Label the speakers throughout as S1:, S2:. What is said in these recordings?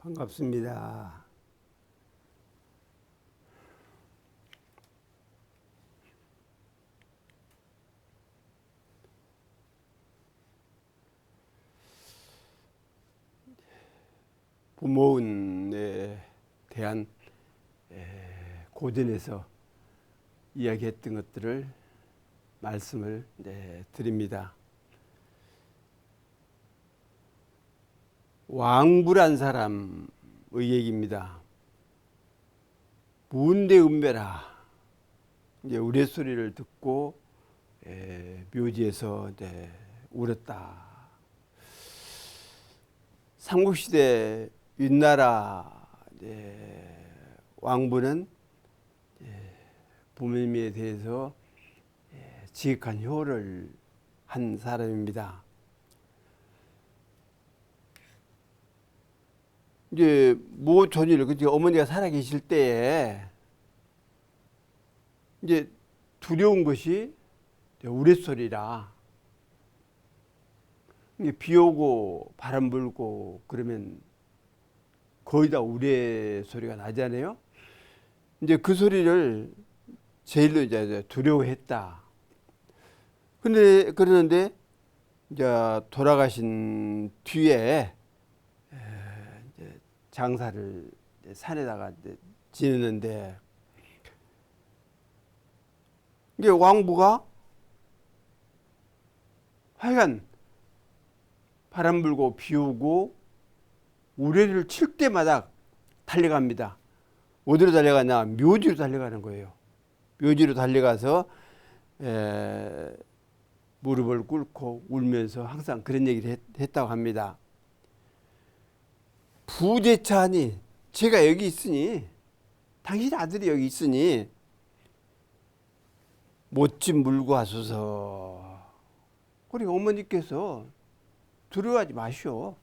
S1: 반갑습니다. 부모운에 대한 고전에서 이야기했던 것들을 말씀을 드립니다. 왕불한 사람의 얘기입니다. 무은대은배라 이제 우레소리를 듣고 묘지에서 울었다. 삼국시대 윗나라 왕부는 부모님에 대해서 지극한 효를 한 사람입니다. 이제 모 전일 그 어머니가 살아계실 때에 이제 두려운 것이 우레소리라. 비 오고 바람 불고 그러면 거의 다 우레소리가 나잖아요. 이제 그 소리를 제일로 이제 두려워했다. 그러는데 이제 돌아가신 뒤에 이제 장사를 산에다가 이제 지내는데 이게 왕부가 하여간 바람 불고 비 오고 우레를 칠 때마다 달려갑니다. 어디로 달려가냐? 묘지로 달려가는 거예요. 묘지로 달려가서 무릎을 꿇고 울면서 항상 그런 얘기를 했다고 합니다. 부제차하니 제가 여기 있으니 당신 아들이 여기 있으니 못집 물고 하소서. 우리 어머니께서 두려워하지 마시오.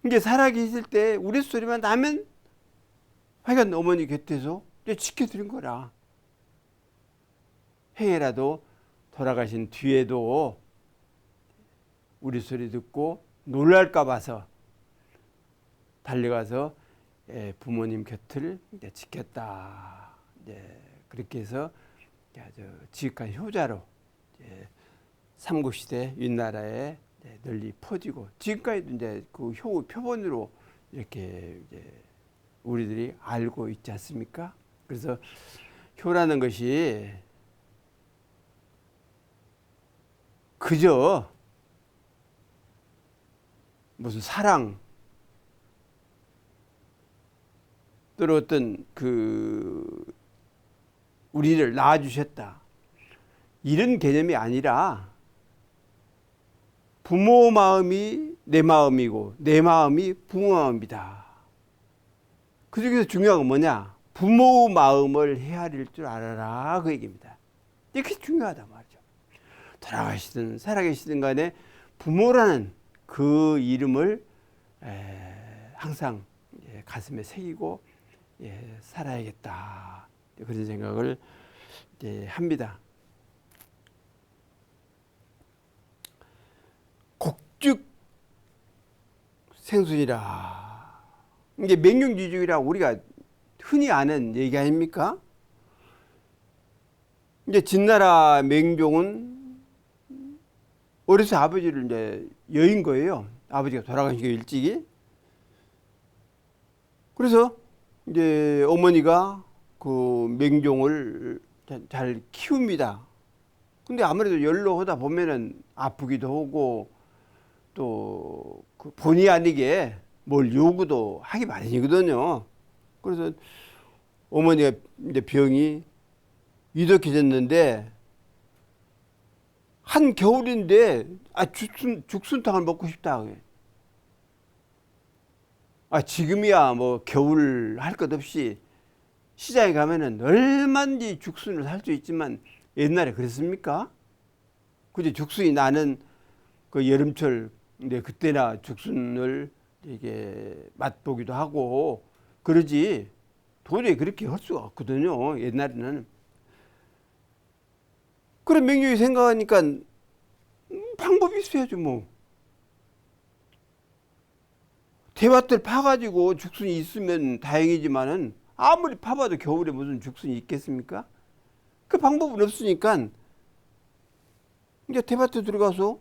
S1: 이게 살아계실 때 우레소리만 나면 하여간 어머니 곁에서 지켜드린 거라. 행여라도 돌아가신 뒤에도 우레소리 듣고 놀랄까 봐서 달려가서 부모님 곁을 지켰다. 그렇게 해서 아주 지극한 효자로 삼국시대 윗나라에 널리 퍼지고 지금까지도 이제 그 효의 표본으로 이렇게 우리들이 알고 있지 않습니까? 그래서 효라는 것이 그저 무슨 사랑 또는 어떤 그 우리를 낳아주셨다 이런 개념이 아니라 부모 마음이 내 마음이고 내 마음이 부모 마음이다. 그 중에서 중요한 건 뭐냐? 부모 마음을 헤아릴 줄 알아라 그 얘기입니다. 이게 중요하단 말이죠. 돌아가시든 살아계시든 간에 부모라는 그 이름을 항상 가슴에 새기고 살아야겠다 그런 생각을 합니다. 곡죽 생순이라 이게 맹경지죽이라 우리가 흔히 아는 얘기 아닙니까? 이제 진나라 맹종은 어려서 아버지를 이제 여인 거예요. 아버지가 돌아가신 게 일찍이. 그래서 이제 어머니가 그 맹종을 잘 키웁니다. 근데 아무래도 연로하다 보면은 아프기도 하고 또 그 본의 아니게 뭘 요구도 하기 마련이거든요. 그래서 어머니가 이제 병이 위독해졌는데 한 겨울인데 죽순탕을 먹고 싶다. 지금이야 뭐 겨울 할 것 없이 시장에 가면은 얼마든지 죽순을 살 수 있지만 옛날에 그랬습니까? 그저 죽순이 나는 그 여름철 근데 그때나 죽순을 이게 맛보기도 하고 그러지 도저히 그렇게 할 수가 없거든요. 옛날에는. 그런 명령이 생각하니까 방법이 있어야죠 뭐. 대밭을 파가지고 죽순이 있으면 다행이지만은 아무리 파봐도 겨울에 무슨 죽순이 있겠습니까? 그 방법은 없으니까 이제 대밭에 들어가서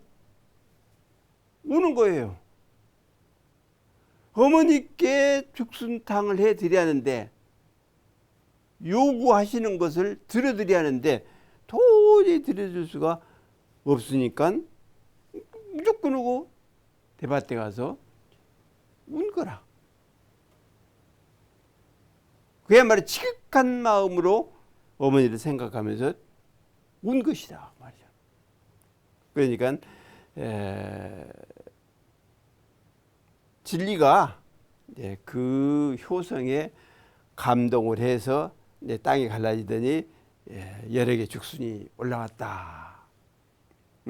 S1: 우는 거예요. 어머니께 죽순탕을 해드려야 하는데, 요구하시는 것을 들어드려야 하는데 도저히 들어줄 수가 없으니까 무조건 오고 대밭에 가서 운 거라. 그야말로 지극한 마음으로 어머니를 생각하면서 운 것이다 말이죠. 그러니까 진리가 그 효성에 감동을 해서 땅이 갈라지더니 여러 개 죽순이 올라왔다.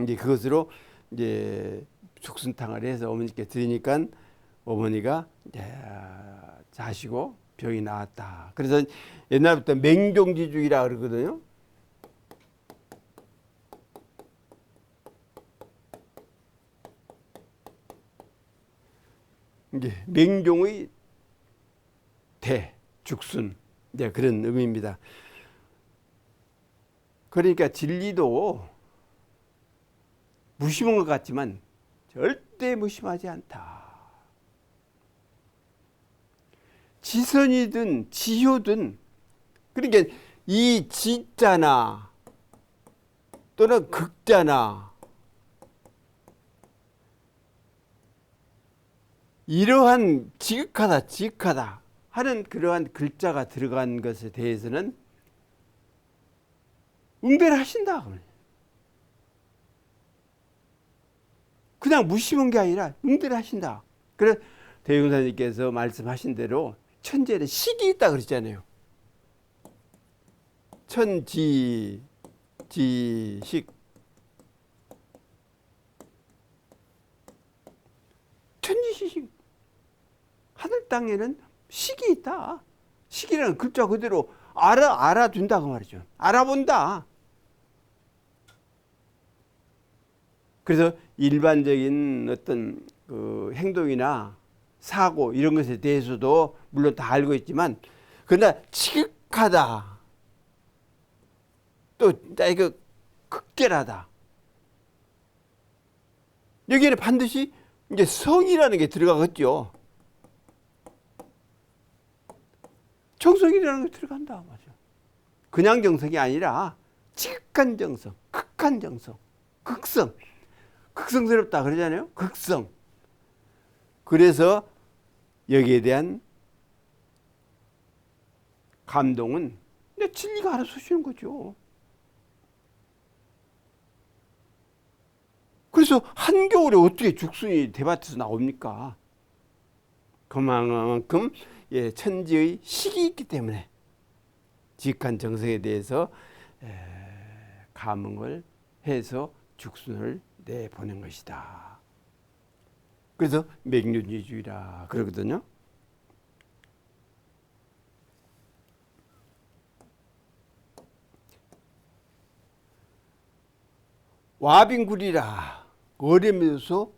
S1: 이제 그것으로 이제 죽순탕을 해서 어머니께 드리니까 어머니가 자시고 병이 나았다. 그래서 옛날부터 맹종지주의라 그러거든요. 이제 맹종의 대 죽순, 그런 의미입니다. 그러니까 진리도 무심한 것 같지만 절대 무심하지 않다. 지선이든 지효든, 그러니까 이 지자나 또는 극자나 이러한 지극하다 하는 그러한 글자가 들어간 것에 대해서는 응대를 하신다. 그냥 무심한 게 아니라 응대를 하신다. 그래서 대웅사님께서 말씀하신 대로 천지에는 식이 있다 그러잖아요. 천지식. 천지식. 하늘 땅에는 식이 있다. 식이라는 글자 그대로 알아둔다 그 말이죠. 알아본다. 그래서 일반적인 어떤 그 행동이나 사고 이런 것에 대해서도 물론 다 알고 있지만, 그러나 지극하다, 또 이거 극결하다, 여기에는 반드시 이제 성이라는 게 들어가겠죠. 정성이라는 게 들어간다 맞죠. 그냥 정성이 아니라 지극한 정성, 극한 정성, 극성. 극성스럽다 그러잖아요. 극성. 그래서 여기에 대한 감동은 진리가 알아서 주시는 거죠. 그래서 한겨울에 어떻게 죽순이 대밭에서 나옵니까? 그만큼 천지의 식이 있기 때문에 지극한 정성에 대해서 감흥을 해서 죽순을 내보낸 것이다. 그래서 맹륜지주의라 그러거든요. 와빙구리라 어려면서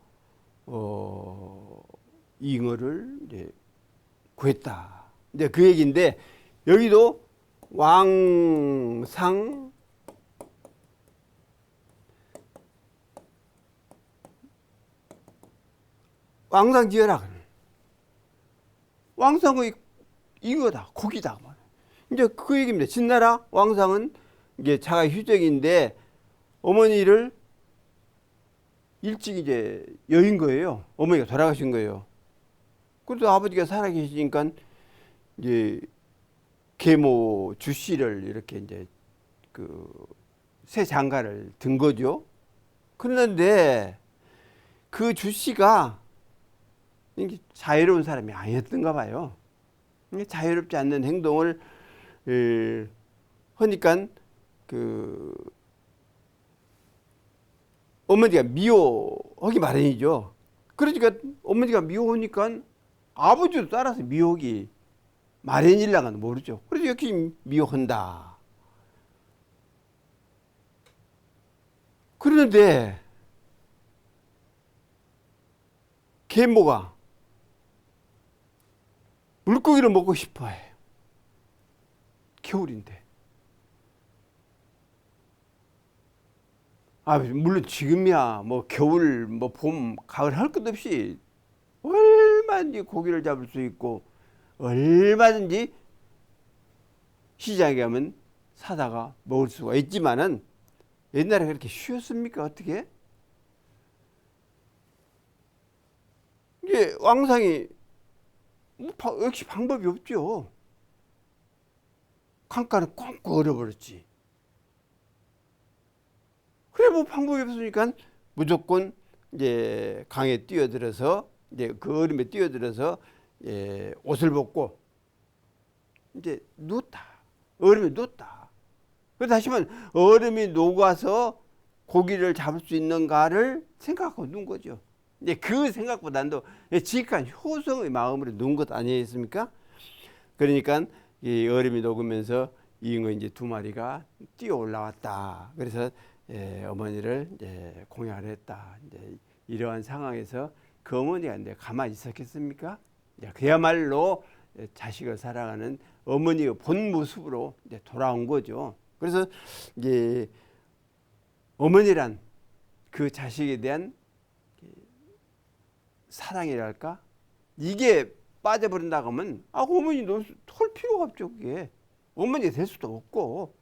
S1: 잉어를 이제 구했다. 이제 그 얘기인데, 여기도 왕상 지어라. 왕상의 잉어다, 고기다. 이제 그 얘기입니다. 진나라 왕상은 이게 자가 휴적인데 어머니를 일찍 이제 여인 거예요. 어머니가 돌아가신 거예요. 그래도 아버지가 살아계시니까 이제 계모 주씨를 이렇게 이제 그 새 장가를 든 거죠. 그런데 그 주씨가 자유로운 사람이 아니었던가 봐요. 자유롭지 않는 행동을 하니까 그 어머니가 미워하기 마련이죠. 그러니까 어머니가 미워하니까 아버지도 따라서 미워하기 마련일랑은 모르죠. 그래서 역시 미워한다. 그런데 계모가 물고기를 먹고 싶어 해. 겨울인데. 물론 지금이야 뭐 겨울 뭐 봄 가을 할 것 없이 얼마든지 고기를 잡을 수 있고 얼마든지 시장에 가면 사다가 먹을 수가 있지만은 옛날에 그렇게 쉬웠습니까? 어떻게? 이게 왕상이 역시 방법이 없죠. 강가는 꽁꽁 얼어버렸지. 그래 뭐 방법이 없으니까 무조건 이제 강에 뛰어들어서 이제 그 얼음에 뛰어들어서 옷을 벗고 이제 누웠다. 얼음에 누웠다. 그래서 다시 말하면 얼음이 녹아서 고기를 잡을 수 있는가를 생각하고 누운 거죠. 이제 그 생각보다도 지극한 효성의 마음으로 누운 것 아니겠습니까? 그러니까 이 얼음이 녹으면서 잉어 이제 두 마리가 뛰어 올라왔다. 그래서 어머니를 공양을 했다. 이제 이러한 상황에서 그 어머니가 이제 가만히 있었겠습니까? 그야말로 자식을 사랑하는 어머니의 본 모습으로 이제 돌아온 거죠. 그래서 이제 어머니란 그 자식에 대한 사랑이랄까? 이게 빠져버린다고 하면 어머니 볼 필요가 없죠. 그게 어머니가 될 수도 없고.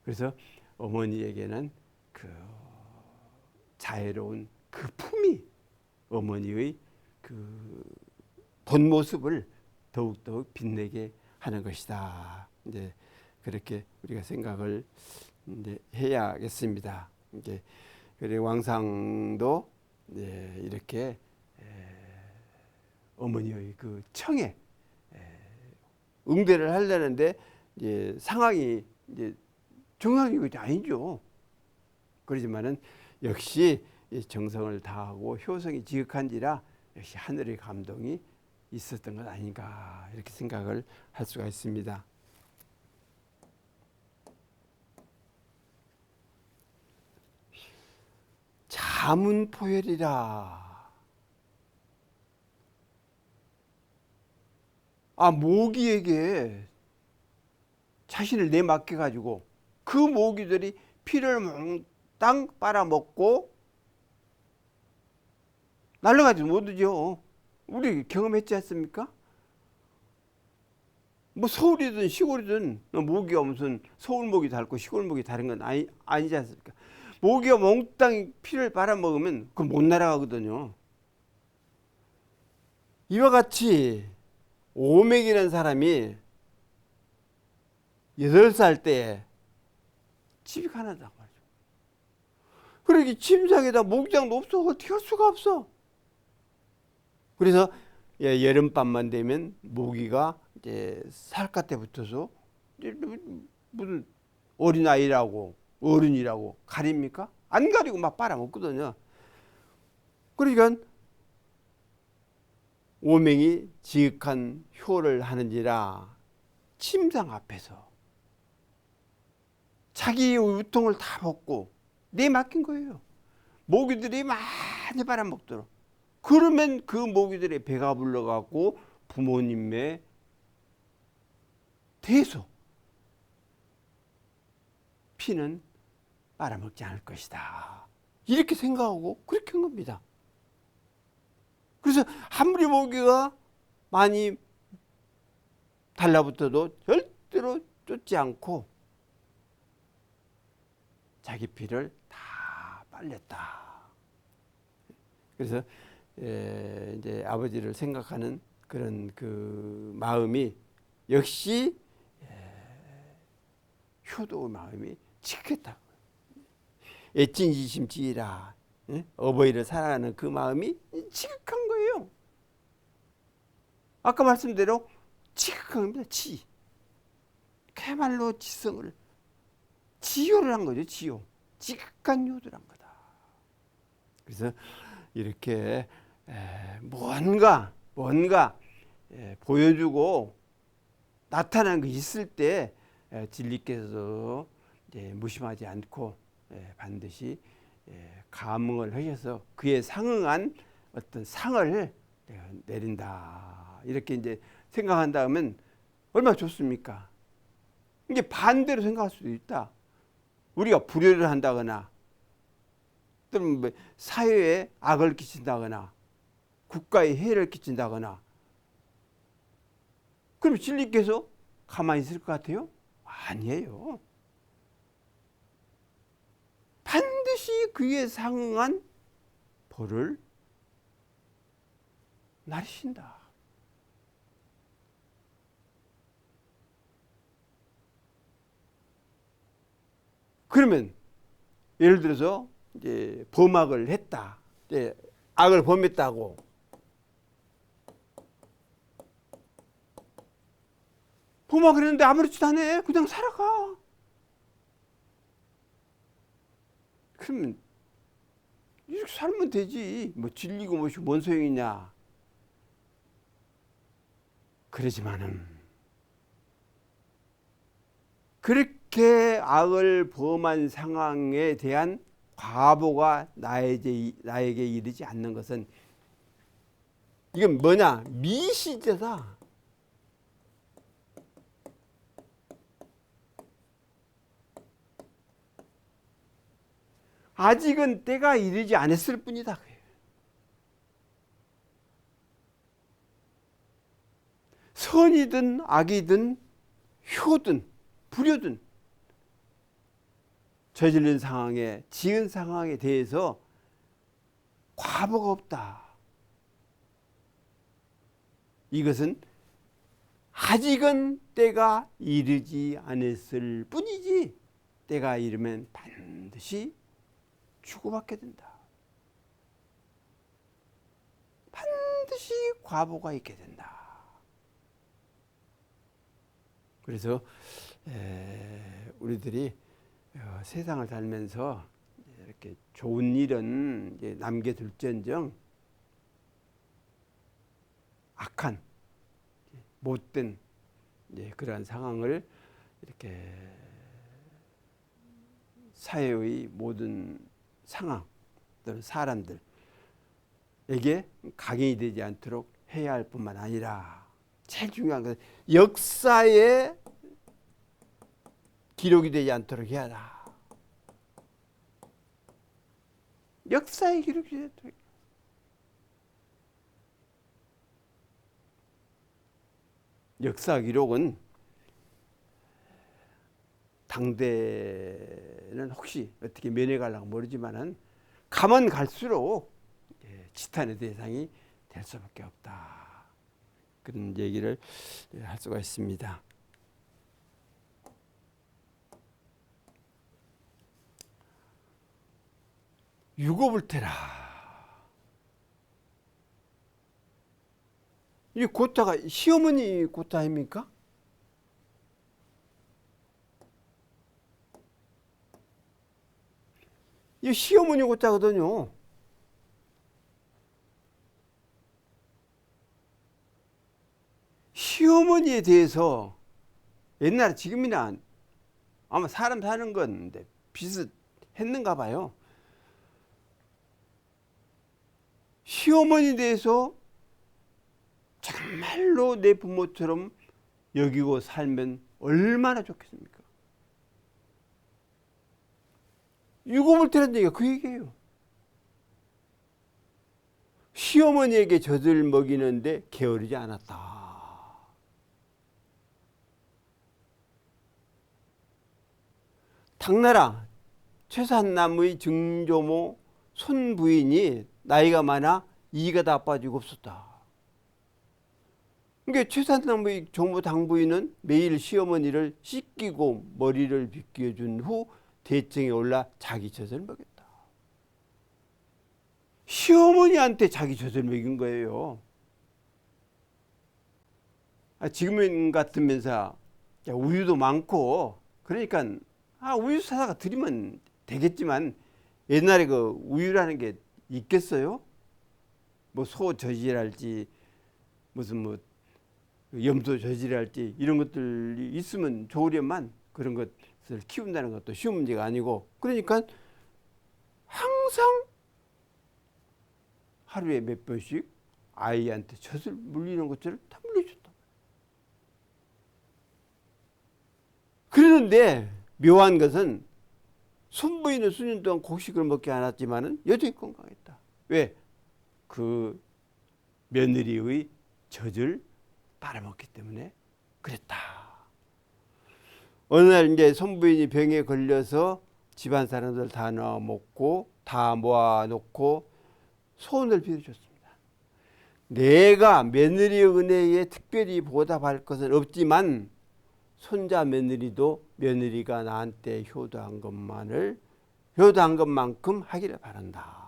S1: 그래서 어머니에게는 그 자애로운 그 품이 어머니의 그 본 모습을 더욱더욱 빛내게 하는 것이다. 이제 그렇게 우리가 생각을 이제 해야겠습니다. 이제 그리고 왕상도 이렇게 어머니의 그 청에 응대를 하려는데 이제 상황이 이제 정상이 아니죠. 그렇지만은 역시 정성을 다하고 효성이 지극한지라 역시 하늘의 감동이 있었던 것 아닌가 이렇게 생각을 할 수가 있습니다. 자문포열이라. 모기에게 자신을 내맡겨 가지고 그 모기들이 피를 몽땅 빨아먹고 날아가지 못하죠. 우리 경험했지 않습니까? 뭐 서울이든 시골이든 모기가 무슨 서울 모기 다르고 시골 모기 다른 건 아니지 않습니까? 모기가 몽땅 피를 빨아먹으면 그건 못 날아가거든요. 이와 같이 오맹이라는 사람이 8살 때 집이 가난하단 말이죠. 그러니 침상에다 모기장도 없어. 어떻게 할 수가 없어. 그래서 여름밤만 되면 모기가 이제 살갗에 붙어서 무슨 어린아이라고 어른이라고 가립니까? 안 가리고 막 빨아먹거든요. 그러니까 오맹이 지극한 효를 하는지라 침상 앞에서 자기의 우통을 다 벗고 내맡긴 거예요. 모기들이 많이 빨아먹도록. 그러면 그 모기들의 배가 불러갖고 부모님의 대소 피는 빨아먹지 않을 것이다. 이렇게 생각하고 그렇게 한 겁니다. 그래서 아무리 모기가 많이 달라붙어도 절대로 쫓지 않고 자기 피를 다 빨렸다. 그래서 이제 아버지를 생각하는 그런 그 마음이 역시 효도의 마음이 지극했다. 애찐지심지이라 어버이를 사랑하는 그 마음이 지극한 거예요. 아까 말씀대로 지극한 겁니다. 그야말로 지성을 지효를 한 거죠. 지효. 지극한 효도를 한 거다. 그래서 이렇게 뭔가 보여주고 나타나는 게 있을 때 진리께서 무심하지 않고 반드시 감응을 하셔서 그에 상응한 어떤 상을 내린다. 이렇게 이제 생각한다면 얼마나 좋습니까? 이게 반대로 생각할 수도 있다. 우리가 불효를 한다거나 또는 뭐 사회에 악을 끼친다거나 국가에 해를 끼친다거나 그럼 진리께서 가만히 있을 것 같아요? 아니에요. 반드시 그에 상응한 벌을 내리신다. 그러면 예를 들어서 이제 범악을 했다. 이제 악을 범했다고. 범악을 했는데 아무렇지도 않아. 그냥 살아가. 그러면 이렇게 살면 되지. 뭐 질리고 뭐시 뭔 소용이냐. 그러지만은 그렇게 악을 범한 상황에 대한 과보가 나에게 이르지 않는 것은 이건 뭐냐? 미시제다. 아직은 때가 이르지 않았을 뿐이다. 선이든 악이든 효든 불효든 저지른 상황에 지은 상황에 대해서 과보가 없다. 이것은 아직은 때가 이르지 않았을 뿐이지 때가 이르면 반드시 주고받게 된다. 반드시 과보가 있게 된다. 그래서 우리들이 세상을 살면서 이렇게 좋은 일은 남겨둘지언정 악한 못된 그러한 상황을 이렇게 사회의 모든 상황 또는 사람들에게 각인이 되지 않도록 해야 할 뿐만 아니라 제일 중요한 것은 역사에 기록이 되지 않도록 해야 한다. 역사에 기록이 되지 않도록. 역사 기록은 당대는 혹시 어떻게 면해가려고 모르지만은 가면 갈수록 지탄의 대상이 될 수밖에 없다. 그런 얘기를 할 수가 있습니다. 유고불태라. 이 고타가 시어머니 고타 아닙니까? 이 시어머니 고타거든요. 시어머니에 대해서 옛날에 지금이나 아마 사람 사는 건데 비슷했는가 봐요. 시어머니에 대해서 정말로 내 부모처럼 여기고 살면 얼마나 좋겠습니까? 유고불태라는 얘기가 그 얘기예요. 시어머니에게 젖을 먹이는데 게으르지 않았다. 당나라 최산남의 증조모 손부인이 나이가 많아 이가 다 빠지고 없었다. 그러니까 최산남의 조모 당부인은 매일 시어머니를 씻기고 머리를 빗겨준 후 대청에 올라 자기 젖을 먹였다. 시어머니한테 자기 젖을 먹인 거예요. 지금 같으면서 우유도 많고 그러니까 우유 사다가 드리면 되겠지만 옛날에 그 우유라는 게 있겠어요? 뭐 소 젖이랄지 무슨 뭐 염소 젖이랄지 이런 것들이 있으면 좋으련만 그런 것을 키운다는 것도 쉬운 문제가 아니고 그러니까 항상 하루에 몇 번씩 아이한테 젖을 물리는 것처럼 다 물려줬다. 그러는데 묘한 것은 손부인은 수년 동안 곡식을 먹지 않았지만은 여전히 건강했다. 왜? 그 며느리의 젖을 빨아먹기 때문에 그랬다. 어느 날 이제 손부인이 병에 걸려서 집안 사람들 다 넣어 먹고 다 모아놓고 소원을 빌어줬습니다. 내가 며느리의 은혜에 특별히 보답할 것은 없지만 손자 며느리도 며느리가 나한테 효도한 것만큼 하기를 바란다.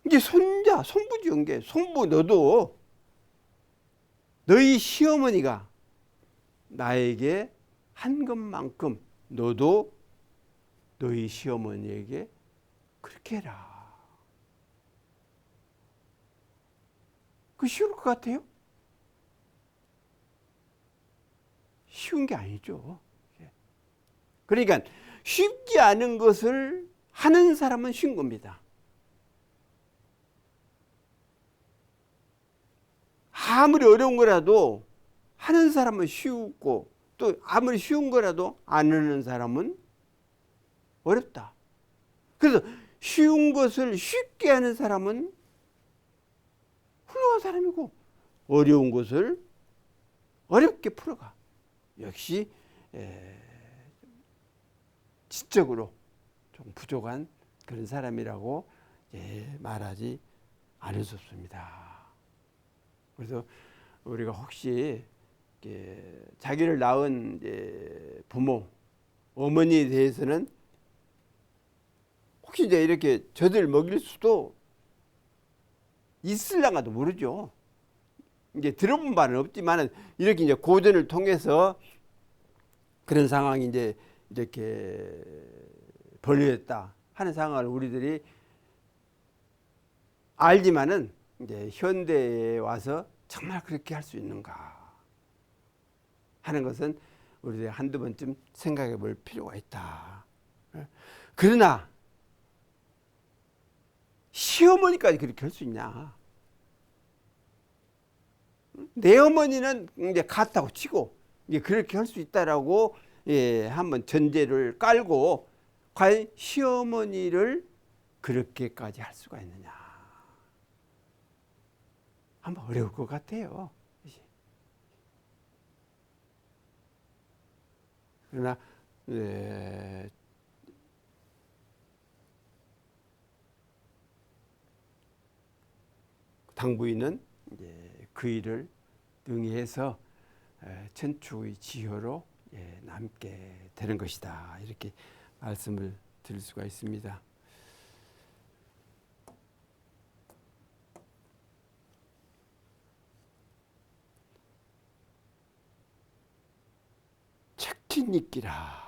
S1: 이게 손부지 연계, 손부 너도 너희 시어머니가 나에게 한 것만큼 너도 너희 시어머니에게 그렇게 해라. 그 쉬울 것 같아요? 쉬운 게 아니죠. 그러니까 쉽지 않은 것을 하는 사람은 쉬운 겁니다. 아무리 어려운 거라도 하는 사람은 쉬우고 또 아무리 쉬운 거라도 안 하는 사람은 어렵다. 그래서 쉬운 것을 쉽게 하는 사람은 훌륭한 사람이고 어려운 것을 어렵게 풀어가. 역시 지적으로 좀 부족한 그런 사람이라고 말하지 않을 수 없습니다. 그래서 우리가 혹시 자기를 낳은 부모, 어머니에 대해서는 혹시 이제 이렇게 젖을 먹일 수도 있을랑가도 모르죠. 이제 들어본 바는 없지만은 이렇게 이제 고전을 통해서 그런 상황이 이제 이렇게 벌어졌다 하는 상황을 우리들이 알지만은 이제 현대에 와서 정말 그렇게 할 수 있는가 하는 것은 우리들이 한두 번쯤 생각해 볼 필요가 있다. 그러나 시어머니까지 그렇게 할 수 있냐? 내 어머니는 이제 같다고 치고 이제 그렇게 할 수 있다라고 한번 전제를 깔고 과연 시어머니를 그렇게까지 할 수가 있느냐? 한번 어려울 것 같아요. 그러나 당부인은 이제 그 일을 능히해서 천추의 지효로 남게 되는 것이다. 이렇게 말씀을 드릴 수가 있습니다. 책짓니끼라.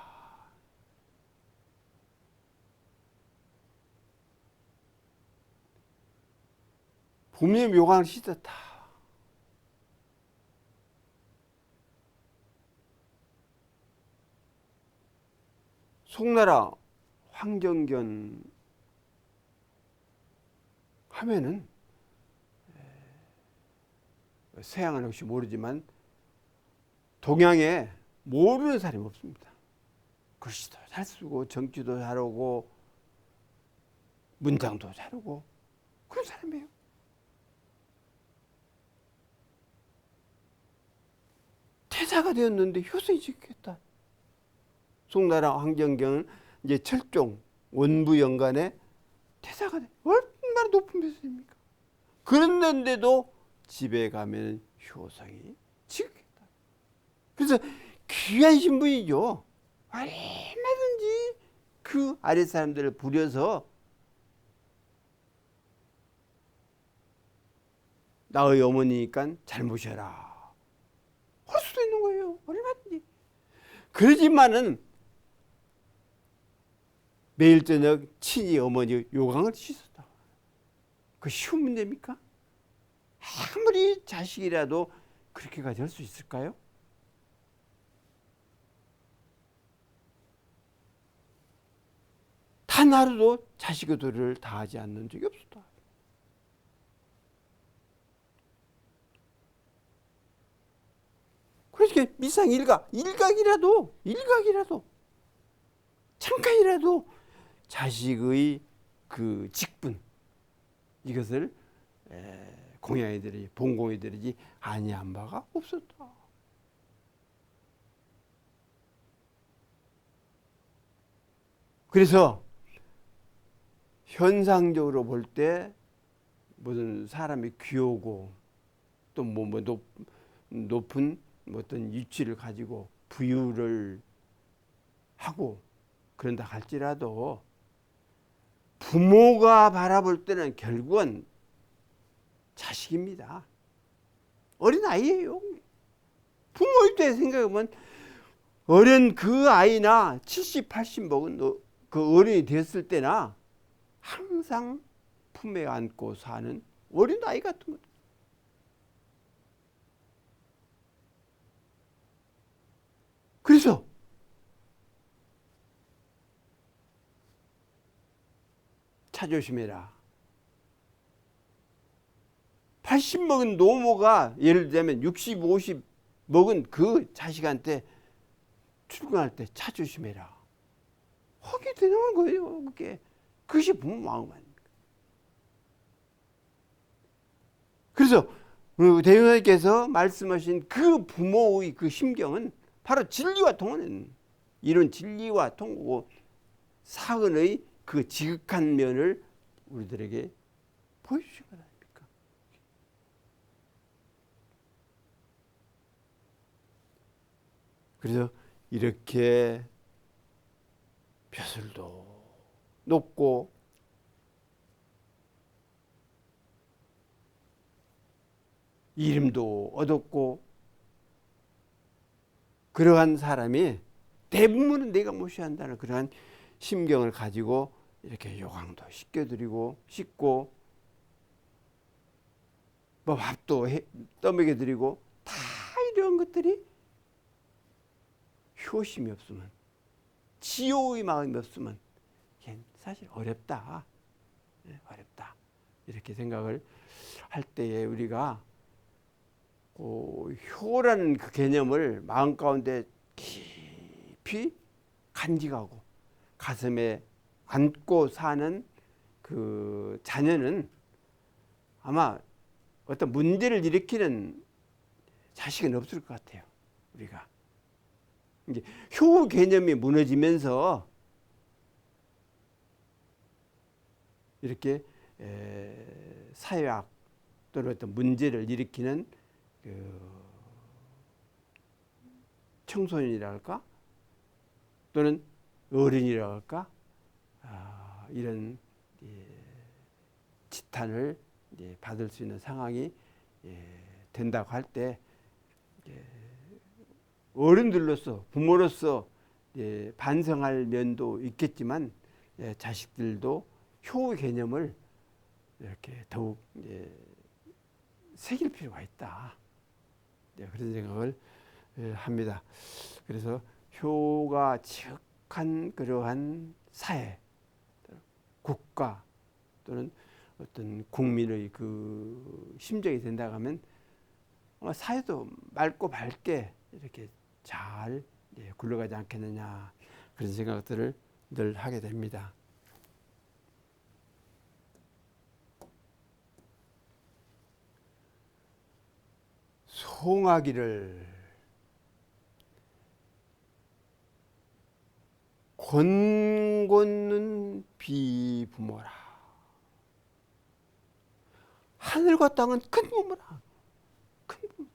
S1: 봄의 묘강을 씻었다. 송나라 황정견 하면은 서양은 혹시 모르지만 동양에 모르는 사람이 없습니다. 글씨도 잘 쓰고 정치도 잘하고 문장도 잘하고 그런 사람이에요. 태자가 되었는데 효성이 지켰다. 송나라 황정경은 이제 철종 원부연간에 태자가 돼. 얼마나 높은 배수입니까? 그랬는데도 집에 가면 효성이 지켰다. 그래서 귀한 신분이죠. 얼마든지 그 아랫 사람들을 부려서 나의 어머니니까 잘 모셔라 할 수도 있는 거예요. 얼마든지. 그러지만은 매일 저녁 친히 어머니 요강을 씻었다. 그 쉬운 문제입니까? 아무리 자식이라도 그렇게까지 할 수 있을까요? 단 단 하루도 자식의 도리를 다하지 않는 적이 없었다. 그러니까 미상 일각이라도 잠깐이라도 자식의 그 직분 이것을 공양해 드리지 봉공해 드리지 아니한 바가 없었다. 그래서 현상적으로 볼 때 무슨 사람이 귀하고 또 높은 어떤 위치를 가지고 부유를 하고 그런다 할지라도 부모가 바라볼 때는 결국은 자식입니다. 어린아이예요. 부모 입장에 생각해보면 어린 그 아이나 70, 80 먹은 그 어른이 됐을 때나 항상 품에 안고 사는 어린아이 같은 것. 그래서 차조심해라. 80 먹은 노모가 예를 들면 60, 50 먹은 그 자식한테 출근할 때 차조심해라. 하게 되는 거예요. 그것이 부모 마음 아닙니까? 그래서 대통령께서 말씀하신 그 부모의 그 심경은 바로 진리와 통하는 이런 진리와 통하고 사은의 그 지극한 면을 우리들에게 보여주신 것 아닙니까? 그래서 이렇게 벼슬도 높고 이름도 얻었고 그러한 사람이 대부분은 내가 모셔야 한다는 그러한 심경을 가지고 이렇게 요강도 씻겨드리고 씻고 뭐 밥도 떠먹여드리고 다 이런 것들이 효심이 없으면 지효의 마음이 없으면 사실 어렵다. 어렵다. 이렇게 생각을 할 때에 우리가 효라는 그 개념을 마음 가운데 깊이 간직하고 가슴에 안고 사는 그 자녀는 아마 어떤 문제를 일으키는 자식은 없을 것 같아요. 우리가 이제 효 개념이 무너지면서 이렇게 사회학 또는 어떤 문제를 일으키는 그 청소년이랄까 또는 어른이랄까 이런 지탄을 받을 수 있는 상황이 된다고 할 때 어른들로서 부모로서 반성할 면도 있겠지만 자식들도 효 개념을 이렇게 더욱 새길 필요가 있다. 그런 생각을 합니다. 그래서 효가 지극한 그러한 사회, 국가 또는 어떤 국민의 그 심정이 된다고 하면 사회도 맑고 밝게 이렇게 잘 굴러가지 않겠느냐 그런 생각들을 늘 하게 됩니다. 송아기를 권곤는 비부모라. 하늘과 땅은 큰 부모라. 큰 부모.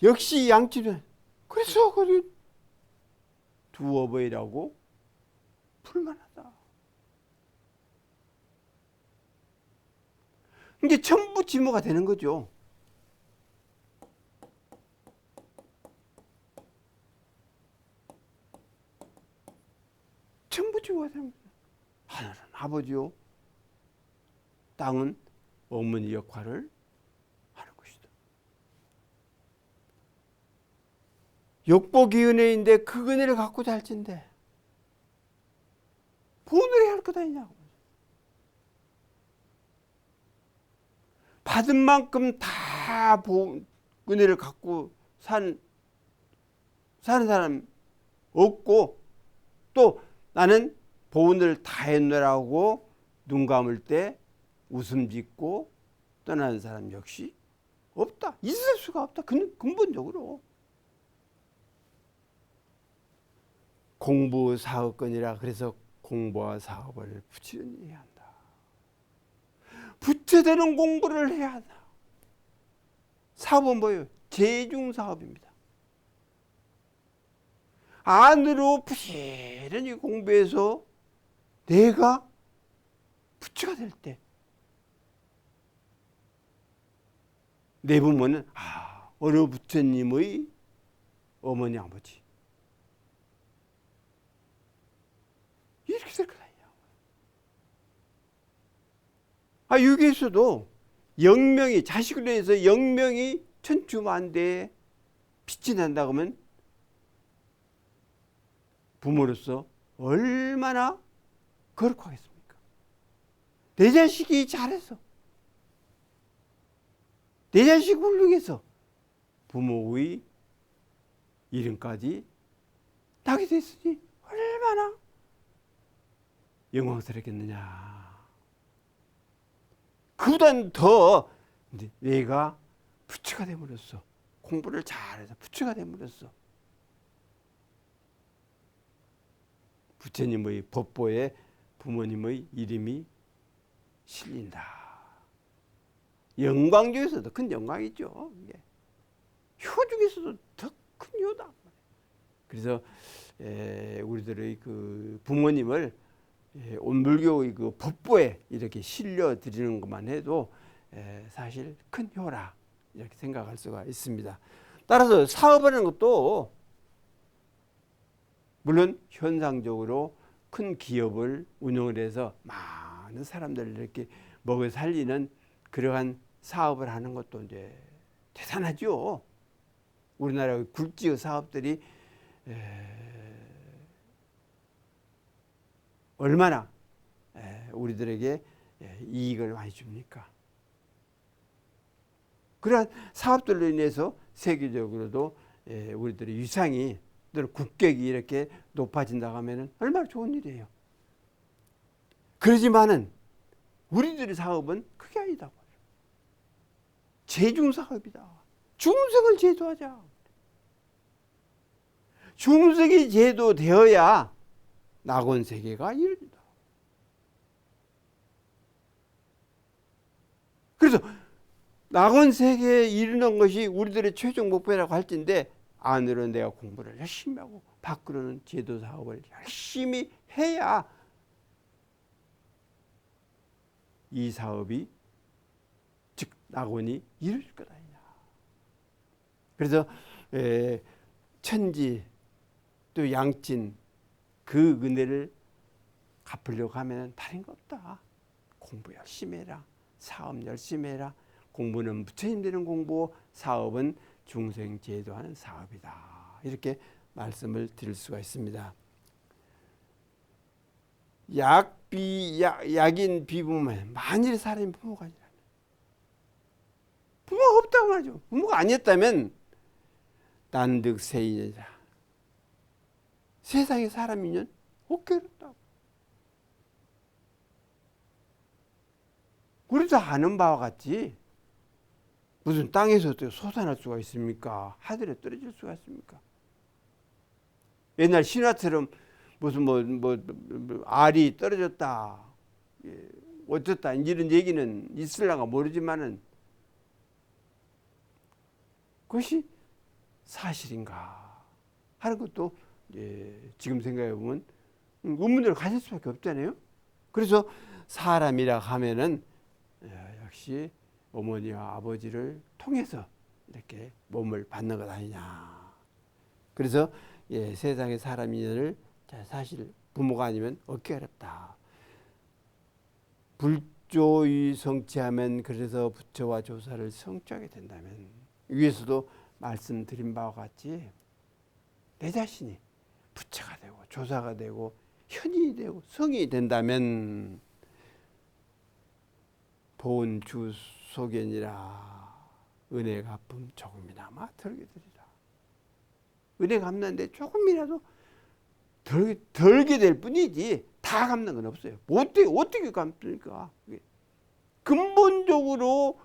S1: 역시 양치는 그래서 두 어버이라고 불만하다. 이게 전부 지모가 되는 거죠. 전부 지모가 되는 거죠. 하늘은 아버지요, 땅은 어머니 역할을 하는 것이다. 욕보기 은혜인데 그 은혜를 갖고 잘진대. 보너리 할 것 아니냐고. 받은 만큼 다 은혜를 갖고 사는 사람 없고, 또 나는 보은을 다 했노라고 눈 감을 때 웃음 짓고 떠나는 사람 역시 없다. 있을 수가 없다. 근본적으로. 공부 사업권이라 그래서 공부와 사업을 부지런히 해야 한다. 부채되는 공부를 해야 한다. 사업은 뭐예요? 재중사업입니다. 안으로 부지런히 공부해서 내가 부처가 될 때 내 부모는 어느 부처님의 어머니 아버지 이렇게 될 거다. 여기에서도 영명이, 자식을 위해서 영명이 천추만대에 빛이 난다고 하면 부모로서 얼마나 거룩하겠습니까? 내 자식이 잘해서, 내 자식 훌륭해서 부모의 이름까지 나게 됐으니 얼마나 영광스럽겠느냐. 그보다는 더 내가 부처가 됨으로써, 공부를 잘해서 부처가 됨으로써 부처님의 법보에 부모님의 이름이 실린다. 영광 중에서도 큰 영광이죠. 효 중에서도 더 큰 효다. 그래서 우리들의 그 부모님을 온불교의 그 법보에 이렇게 실려 드리는 것만 해도 사실 큰 효라 이렇게 생각할 수가 있습니다. 따라서 사업하는 것도 물론 현상적으로 큰 기업을 운영을 해서 많은 사람들을 이렇게 먹여 살리는 그러한 사업을 하는 것도 이제 대단하죠. 우리나라의 굴지의 사업들이 얼마나 우리들에게 이익을 많이 줍니까? 그러한 사업들로 인해서 세계적으로도 우리들의 위상이, 국격이 이렇게 높아진다고 하면 얼마나 좋은 일이에요. 그러지만은 우리들의 사업은 그게 아니다. 재중사업이다. 중생을 제도하자. 중생이 제도되어야 낙원세계가 이루어진다. 그래서 낙원세계에 이르는 것이 우리들의 최종 목표라고 할진데, 안으로는 내가 공부를 열심히 하고 밖으로는 제도사업을 열심히 해야 이 사업이, 즉 낙원이 이루어질 것 아니냐. 그래서 천지 또 양진 그 은혜를 갚으려고 하면 다른 거 없다. 공부 열심히 해라. 사업 열심히 해라. 공부는 부처님 되는 공부, 사업은 중생 제도하는 사업이다. 이렇게 말씀을 드릴 수가 있습니다. 약인 비부모면 만일 사람이 부모가 아니라면, 부모가 없다고 말이죠. 부모가 아니었다면 난득세인이라, 세상에 사람이면 없겠다고. 우리도 아는 바와 같이 무슨 땅에서 솟아날 수가 있습니까? 하늘에 떨어질 수가 있습니까? 옛날 신화처럼 무슨 알이 떨어졌다, 어쩌다 이런 얘기는 있을라가 모르지만은 그것이 사실인가 하는 것도 지금 생각해 보면 의문을 가질 수밖에 없잖아요. 그래서 사람이라 하면은 역시 어머니와 아버지를 통해서 이렇게 몸을 받는 것 아니냐. 그래서 세상의 사람인을 사실 부모가 아니면 얻기 어렵다. 불조의 성취하면, 그래서 부처와 조사를 성취하게 된다면, 위에서도 말씀드린 바와 같이 내 자신이 부처가 되고 조사가 되고 현인이 되고 성이 된다면 보은 주 소견이라 은혜 갚음 조금이나마 덜게 되리라. 은혜 갚는데 조금이라도 덜게 될 뿐이지 다 갚는 건 없어요. 어떻게 갚습니까? 근본적으로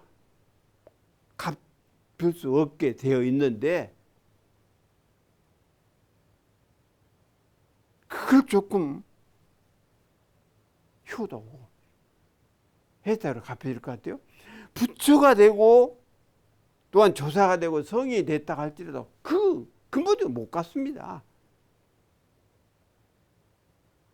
S1: 갚을 수 없게 되어 있는데 그걸 조금 효도고 했다고 갚아야 될 것 같아요. 부처가 되고 또한 조사가 되고 성이 됐다 할지라도 그 근본적으로 못 갚습니다.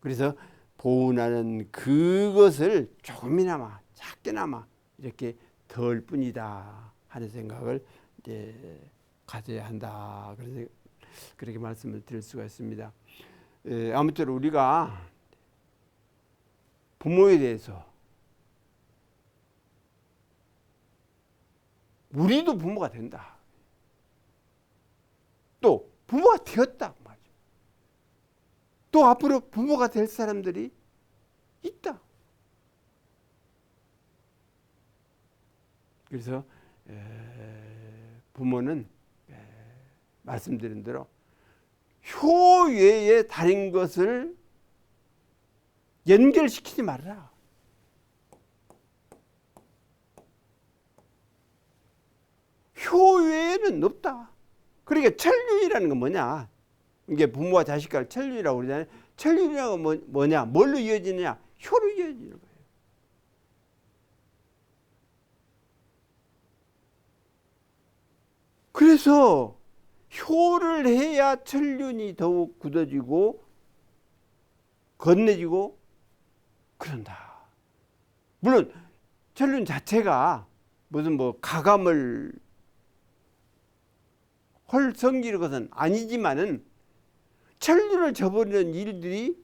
S1: 그래서 보은하는 그것을 조금이나마 작게나마 이렇게 덜 뿐이다 하는 생각을 이제 가져야 한다. 그래서 그렇게 말씀을 드릴 수가 있습니다. 아무쪼록 우리가 부모에 대해서 우리도 부모가 된다. 또 부모가 되었다. 또 앞으로 부모가 될 사람들이 있다. 그래서 부모는 말씀드린 대로 효 외에 다른 것을 연결시키지 말라. 효 외에는 없다. 그러니까 천륜이라는 건 뭐냐? 이게 부모와 자식 간 천륜이라고 그러잖아요. 천륜이라고 뭐냐? 뭘로 이어지느냐? 효로 이어지는 거예요. 그래서 효를 해야 천륜이 더욱 굳어지고 건네지고 그런다. 물론 천륜 자체가 무슨 가감을 헐성기는 것은 아니지만은 천륜을 저버리는 일들이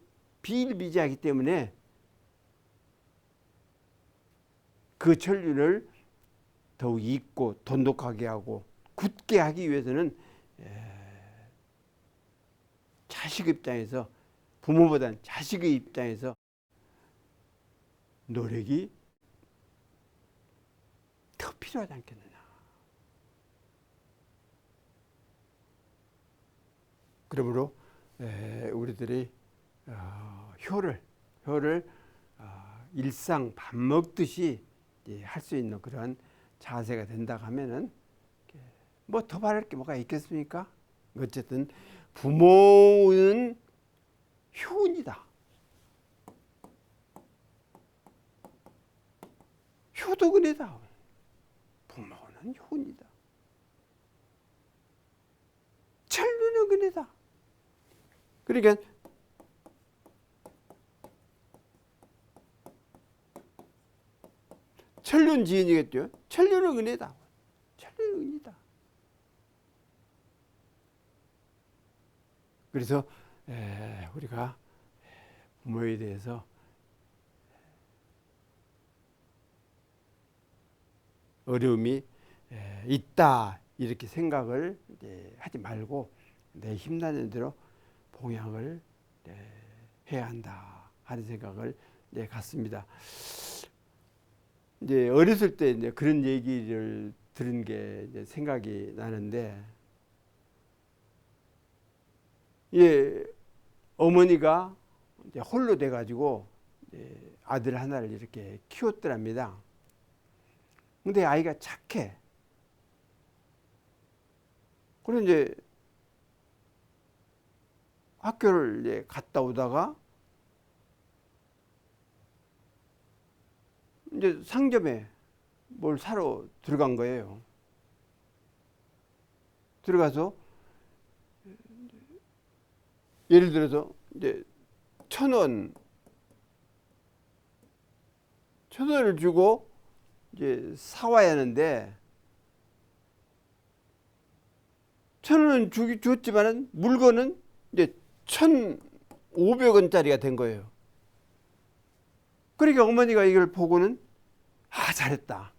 S1: 비일비재하기 때문에 그 천륜을 더욱 잊고 돈독하게 하고 굳게 하기 위해서는 자식 입장에서 부모보다는 자식의 입장에서 노력이 더 필요하지 않겠느냐. 그러므로 우리들이 효를 일상 밥 먹듯이 할 수 있는 그런 자세가 된다 하면은 뭐 더 바랄 게 뭐가 있겠습니까? 어쨌든 부모는 효운이다. 효도근혜다. 부모는 효운이다. 천륜은 근혜다. 그러니까 천륜 지은이겠죠. 천륜은 은혜다. 천륜은 은이다. 그래서 우리가 부모에 대해서 어려움이 있다 이렇게 생각을 하지 말고 내 힘나는 대로 봉양을 해야 한다 하는 생각을 갖습니다. 이제 어렸을 때 이제 그런 얘기를 들은 게 이제 생각이 나는데, 어머니가 이제 홀로 돼가지고 아들 하나를 이렇게 키웠더랍니다. 근데 아이가 착해. 그래서 이제 학교를 이제 갔다 오다가 이제 상점에 뭘 사러 들어간 거예요. 들어가서 예를 들어서 이제 1,000원 주고 이제 사와야 하는데 1,000원 줬지만은 물건은 이제 1,500원짜리가 된 거예요. 그러니까 어머니가 이걸 보고는 잘했다.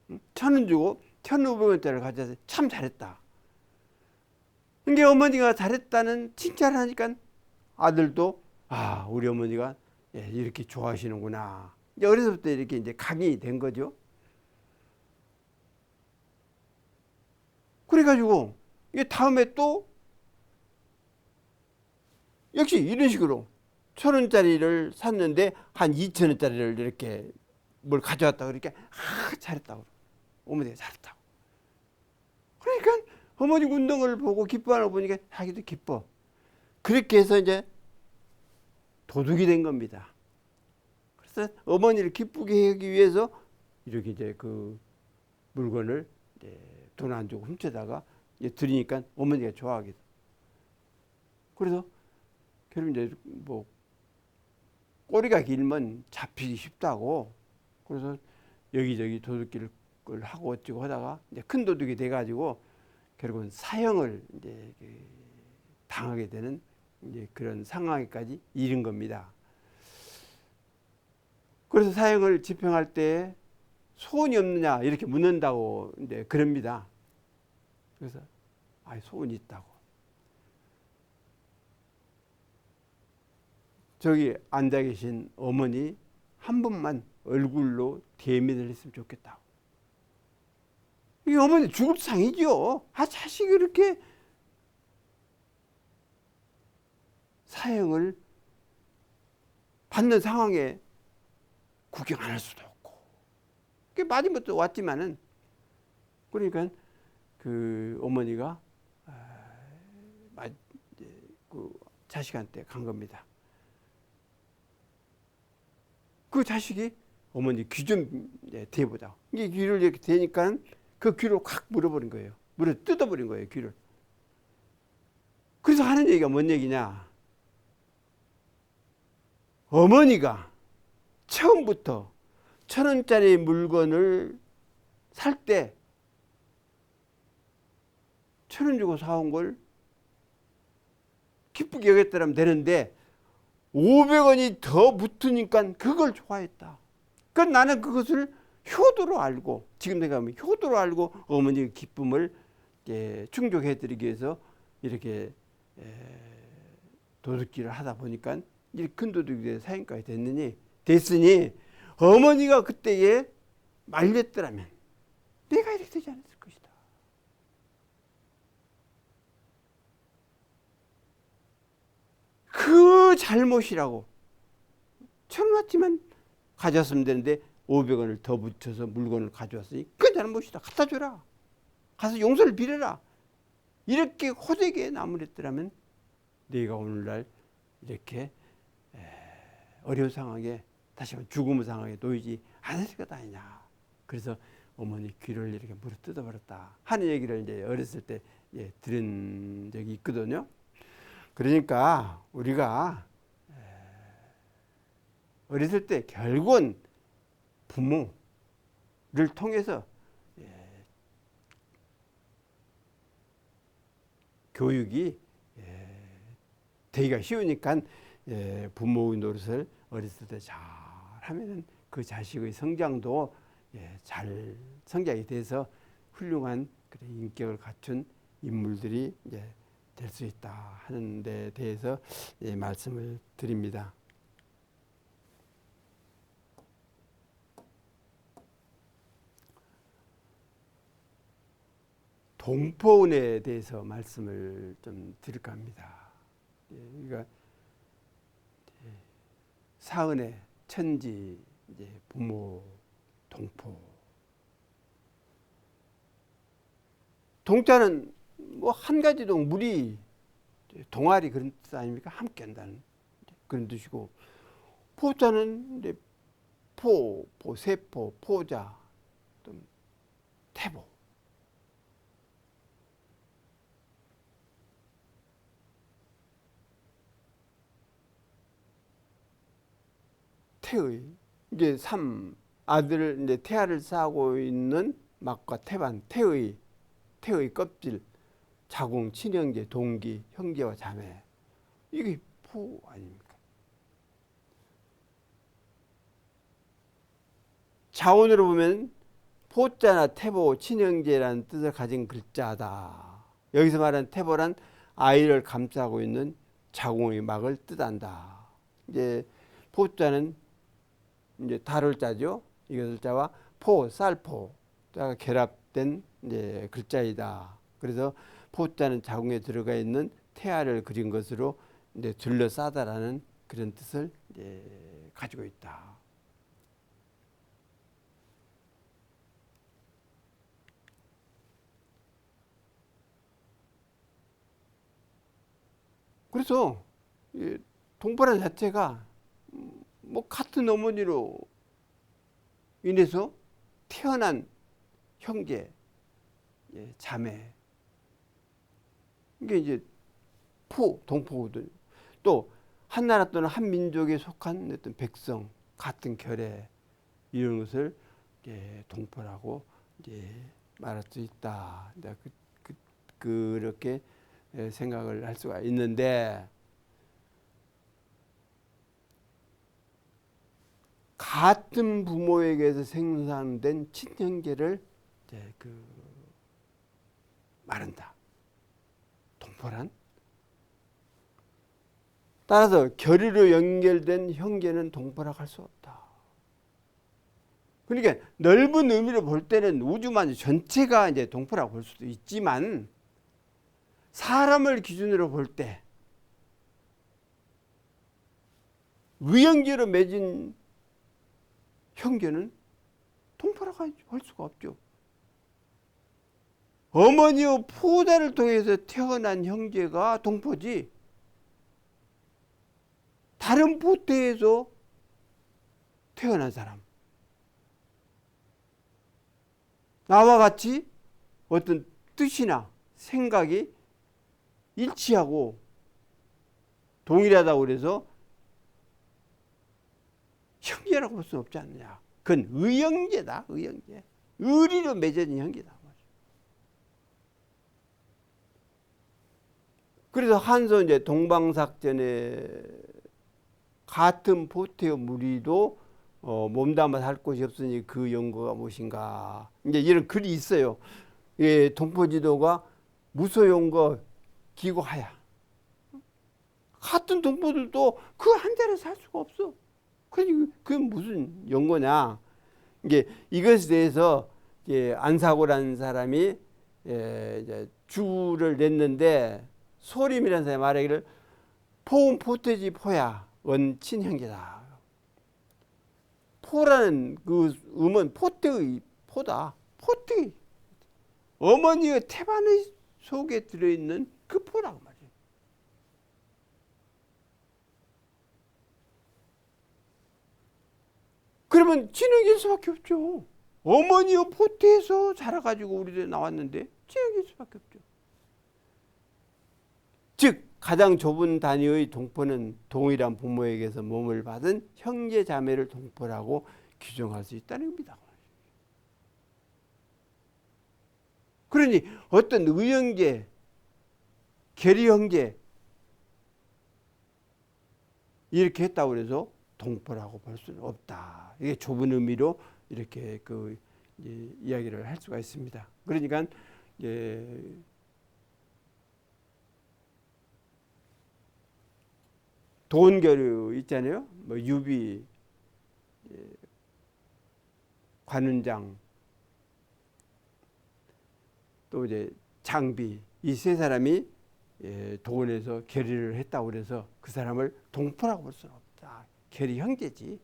S1: 1,000원 주고 1,500원짜리를 가져서 참 잘했다. 이게 어머니가 잘했다는 칭찬을 하니까 아들도 우리 어머니가 이렇게 좋아하시는구나. 이제 어려서부터 이렇게 이제 각인이 된 거죠. 그래가지고 이게 다음에 또 역시 이런 식으로 1,000원짜리를 샀는데 한 2,000원짜리를 이렇게 뭘 가져왔다고 그러니까 잘했다고. 어머니가 잘했다고. 그러니까 어머니 운동을 보고 기뻐하는 거 보니까 자기도 기뻐. 그렇게 해서 이제 도둑이 된 겁니다. 그래서 어머니를 기쁘게 하기 위해서 이렇게 이제 그 물건을 돈 안 주고 훔쳐다가 드리니까 어머니가 좋아하게 돼. 그래서 결국 이제 뭐 꼬리가 길면 잡히기 쉽다고 그래서 여기저기 도둑질을 하고 어쩌고 하다가 이제 큰 도둑이 돼가지고 결국은 사형을 이제 당하게 되는 이제 그런 상황에까지 이른 겁니다. 그래서 사형을 집행할 때 소원이 없느냐 이렇게 묻는다고 이제 그럽니다. 그래서 소원이 있다고. 저기 앉아 계신 어머니 한 번만 얼굴로 대면을 했으면 좋겠다고. 이 어머니 죽을 상이죠. 자식이 이렇게 사형을 받는 상황에 구경 안 할 수도 없고. 그게 마지못해 왔지만은 그러니까 그 어머니가 그 자식한테 간 겁니다. 그 자식이 어머니 귀 좀 대보자. 이게 귀를 이렇게 대니까 그 귀를 확 물어버린 거예요. 물어 뜯어버린 거예요, 귀를. 그래서 하는 얘기가 뭔 얘기냐. 어머니가 처음부터 1,000원짜리 물건을 살 때 1,000원 주고 사온 걸 기쁘게 여겼더라면 되는데 500원이 더 붙으니까 그걸 좋아했다. 그건 나는 그것을 효도로 알고 지금 생각하면 효도로 알고 어머니의 기쁨을 충족해드리기 위해서 이렇게 도둑질을 하다 보니까 이렇게 큰 도둑이 돼서 사형까지 됐으니 어머니가 그때에 말렸더라면 내가 이렇게 되지 않았을 것이다. 그 잘못이라고 1,000원짜리만 가져왔으면 되는데 500원을 더 붙여서 물건을 가져왔으니 그 잘못이다. 갖다 줘라. 가서 용서를 빌어라. 이렇게 호되게 나무랬더라면 네가 오늘날 이렇게 어려운 상황에 다시 한번 죽음의 상황에 놓이지 않을 것 아니냐. 그래서 어머니 귀를 이렇게 물어 뜯어버렸다 하는 얘기를 이제 어렸을 때 들은 적이 있거든요. 그러니까 우리가 어렸을 때 결국은 부모를 통해서 교육이 되기가 쉬우니까 부모의 노릇을 어렸을 때 잘 하면은 그 자식의 성장도 잘 성장이 돼서 훌륭한 인격을 갖춘 인물들이 될 수 있다 하는 데 대해서 말씀을 드립니다. 동포운에 대해서 말씀을 좀 드릴까 합니다. 그러니까 사은의 천지 부모 동포. 동자는 뭐 한 가지 동 무리 동아리 그런 뜻 아닙니까? 함께 한다는 그런 뜻이고 포자는 이제 세포, 포자, 또 태보. 태의 이제 아들을 이제 태아를 쌓고 있는 막과 태반, 태의 껍질, 자궁, 친형제, 동기, 형제와 자매. 이게 포 아닙니까? 자원으로 보면 포자나 태보, 친형제라는 뜻을 가진 글자다. 여기서 말하는 태보란 아이를 감싸고 있는 자궁의 막을 뜻한다. 이제 포자는 이제 달을 자죠. 이것을 자와 포, 쌀포가 결합된 이제 글자이다. 그래서 포자는 자궁에 들어가 있는 태아를 그린 것으로 이제 둘러싸다라는 그런 뜻을 이제 가지고 있다. 그래서 동포란 자체가 뭐 같은 어머니로 인해서 태어난 형제, 자매, 이게 이제 동포거든요. 또 한 나라 또는 한 민족에 속한 어떤 백성, 같은 결의 이런 것을 동포라고 말할 수 있다. 그렇게 생각을 할 수가 있는데, 같은 부모에게서 생산된 친형제를 말한다. 동포란. 따라서 결의로 연결된 형제는 동포라고 할 수 없다. 그러니까 넓은 의미로 볼 때는 우주만 전체가 이제 동포라고 볼 수도 있지만, 사람을 기준으로 볼 때 위형제로 맺은 형제는 동포라고 할 수가 없죠. 어머니의 포자를 통해서 태어난 형제가 동포지, 다른 포태에서 태어난 사람, 나와 같이 어떤 뜻이나 생각이 일치하고 동일하다고 그래서 형제라고 볼 수는 없지 않느냐. 그건 의형제다. 의형제. 의리로 맺어진 형제다. 그래서 한서 이제 동방삭전에 같은 포태의 무리도 몸담아 살 곳이 없으니 그 연고가 무엇인가. 이제 이런 글이 있어요. 동포지도가 무소용거 기고하야. 같은 동포들도 그 한 자리에 살 수가 없어. 그게 무슨 연고냐. 이것에 대해서 안사고라는 사람이 이제 주를 냈는데, 소림이라는 사람이 말하기를 포은 포태지 포야 원 친형제다. 포라는 그 음은 포태의 포다. 포태. 어머니의 태반의 속에 들어있는 그 포라고 말이에요. 그러면 친형제일 수밖에 없죠. 어머니의 포태에서 자라가지고 우리들 나왔는데 친형제일 수밖에 없죠. 즉 가장 좁은 단위의 동포는 동일한 부모에게서 몸을 받은 형제 자매를 동포라고 규정할 수 있다는 겁니다. 그러니 어떤 의형제, 계리형제 이렇게 했다고 해서 동포라고 볼 수는 없다. 이게 좁은 의미로 이렇게 이야기를 할 수가 있습니다. 그러니까 도원결의 있잖아요. 뭐 유비, 관운장, 또 이제 장비, 이 세 사람이 도원에서 결의를 했다고 그래서 그 사람을 동포라고 볼 수는 없다. 결의 형제지.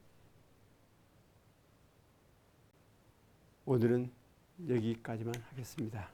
S1: 오늘은 여기까지만 하겠습니다.